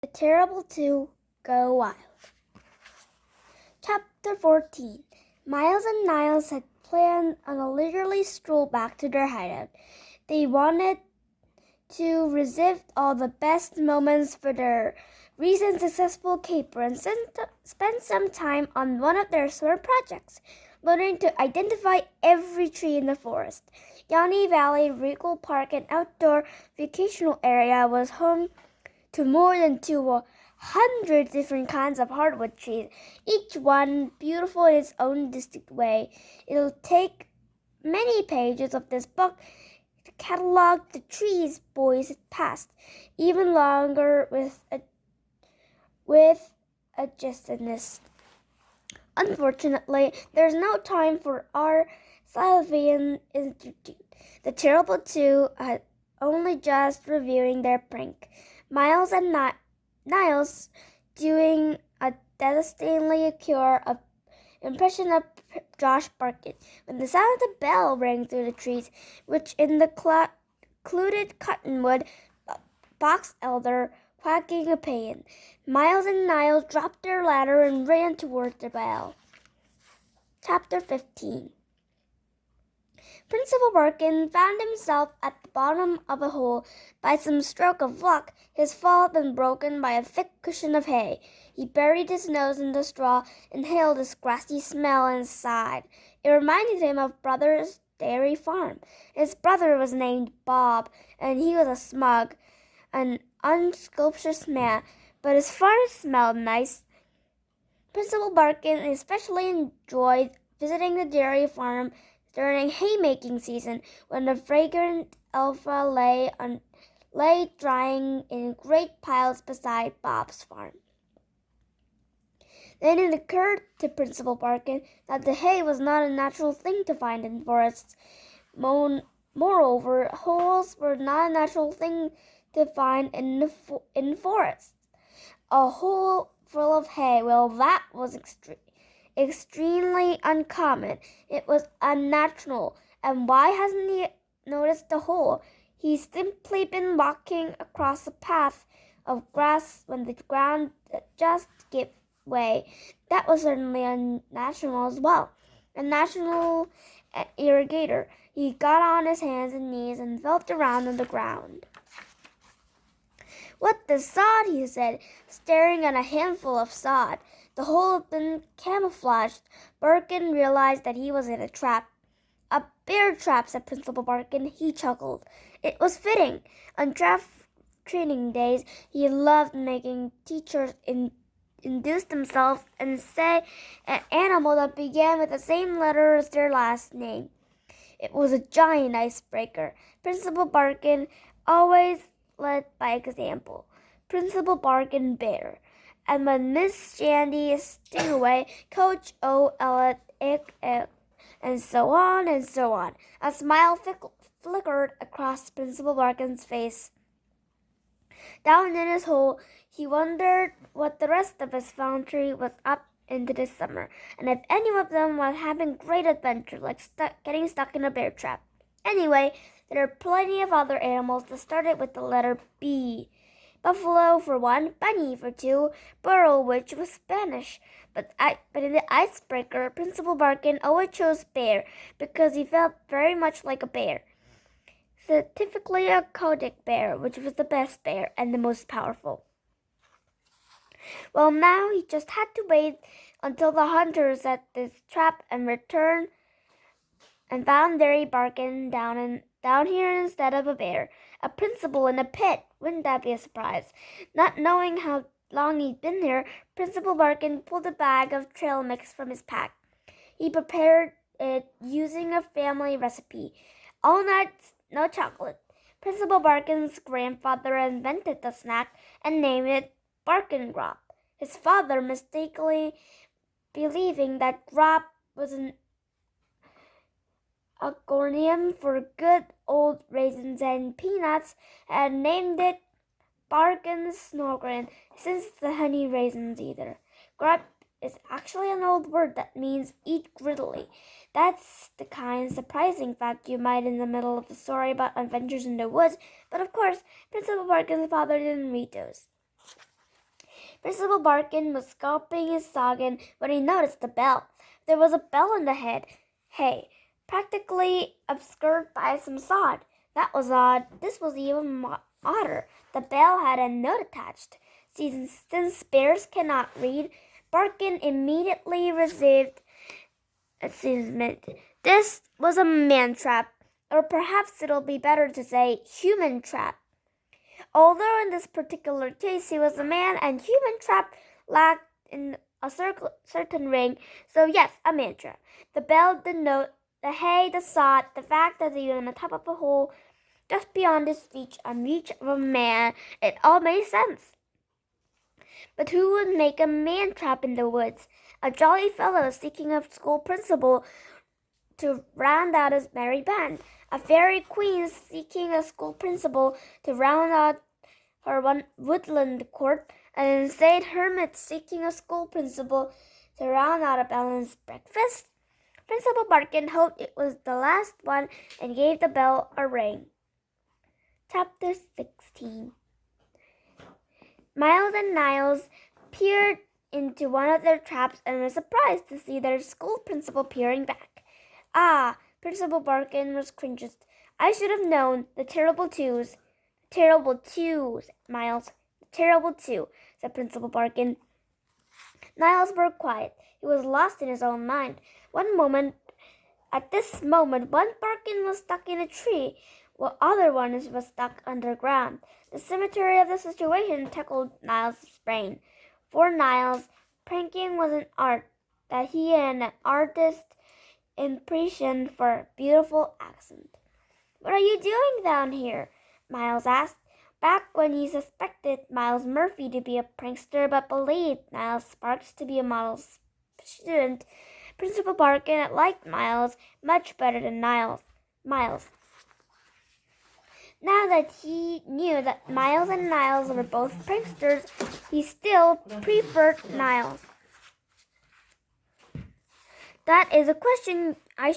The Terrible Two Go Wild. Chapter 14. Miles and Niles had planned on a leisurely stroll back to their hideout. They wanted to relive all the best moments for their recent successful caper and spend some time on one of their summer projects, learning to identify every tree in the forest. Yanni Valley Regal Park, an outdoor vacational area, was home to more than 200 different kinds of hardwood trees, each one beautiful in its own distinct way. It'll take many pages of this book to catalog the trees boys had passed, even longer with adjustedness. Unfortunately, there's no time for our Sylvian Institute. The Terrible Two had only just reviewing their prank. Miles and Niles doing a devastatingly accurate impression of Josh Barkin when the sound of the bell rang through the trees, which in the cluded cottonwood box elder quacking a paean. Miles and Niles dropped their ladder and ran towards the bell. Chapter 15. Principal Barkin found himself at the bottom of a hole. By some stroke of luck, his fall had been broken by a thick cushion of hay. He buried his nose in the straw, inhaled its grassy smell, and sighed. It reminded him of Brother's dairy farm. His brother was named Bob, and he was a smug, an unscrupulous man, but his farm smelled nice. Principal Barkin especially enjoyed visiting the dairy farm during haymaking season, when the fragrant alfalfa lay drying in great piles beside Bob's farm. Then it occurred to Principal Barkin that the hay was not a natural thing to find in forests. Moreover, holes were not a natural thing to find in forests. A hole full of hay, well, that was extremely uncommon. It was unnatural. And why hasn't he noticed the hole? He's simply been walking across a path of grass when the ground just gave way. That was certainly unnatural as well. A natural irrigator. He got on his hands and knees and felt around on the ground. "What the sod?" he said, staring at a handful of sod. The hole had been camouflaged. Barkin realized that he was in a trap. "A bear trap," said Principal Barkin. He chuckled. It was fitting. On draft training days, he loved making teachers induce themselves and say an animal that began with the same letter as their last name. It was a giant icebreaker. Principal Barkin always led by example. Principal Barkin Bear. And when Miss Shandy Stingaway, Coach O, Elliot, Ick, and so on and so on. A smile flickered across Principal Barkin's face. Down in his hole, he wondered what the rest of his family was up into this summer, and if any of them was having great adventure like getting stuck in a bear trap. Anyway, there are plenty of other animals that started with the letter B. Buffalo for one, bunny for two, burro, which was Spanish. But in the icebreaker, Principal Barkin always chose bear because he felt very much like a bear. Scientifically a Kodak bear, which was the best bear and the most powerful. Well, now he just had to wait until the hunters set this trap and returned and found Derry Barkin down here instead of a bear. A principal in a pit. Wouldn't that be a surprise? Not knowing how long he'd been there, Principal Barkin pulled a bag of trail mix from his pack. He prepared it using a family recipe. All nuts, no chocolate. Principal Barkin's grandfather invented the snack and named it Barkin Grop. His father, mistakenly believing that grop was an acronym for good old raisins and peanuts, had named it Barkin Snorgren, since the honey raisins either. Grub is actually an old word that means eat greedily. That's the kind of surprising fact you might in the middle of a story about adventures in the woods, but of course, Principal Barkin's father didn't read those. Principal Barkin was sculpting his noggin when he noticed the bell. There was a bell on the head. Hey, practically obscured by some sod. That was odd. This was even odder. The bell had a note attached. Since bears cannot read, Barkin immediately received assessment. This was a man trap, or perhaps it'll be better to say human trap. Although in this particular case he was a man and human trap lacked in a certain ring, so yes, a man trap. The bell, the note, the hay, the sod, the fact that he was on the top of a hole just beyond his reach of a man, it all made sense. But who would make a man trap in the woods? A jolly fellow seeking a school principal to round out his merry band. A fairy queen seeking a school principal to round out her woodland court. An insane hermit seeking a school principal to round out a balanced breakfast. Principal Barkin hoped it was the last one and gave the bell a ring. Chapter 16. Miles and Niles peered into one of their traps and were surprised to see their school principal peering back. Ah, Principal Barkin was cringed. I should have known. The terrible twos. Terrible twos, Miles. The terrible two, said Principal Barkin. Niles were quiet. He was lost in his own mind. At this moment, one Barkin was stuck in a tree, while other one was stuck underground. The symmetry of the situation tickled Niles' brain. For Niles, pranking was an art that he and an artist impression for beautiful accent. What are you doing down here? Miles asked. Back when he suspected Miles Murphy to be a prankster but believed Niles Sparks to be a model student, Principal Barkin had liked Miles much better than Miles. Now that he knew that Miles and Niles were both pranksters, he still preferred Niles. That is a question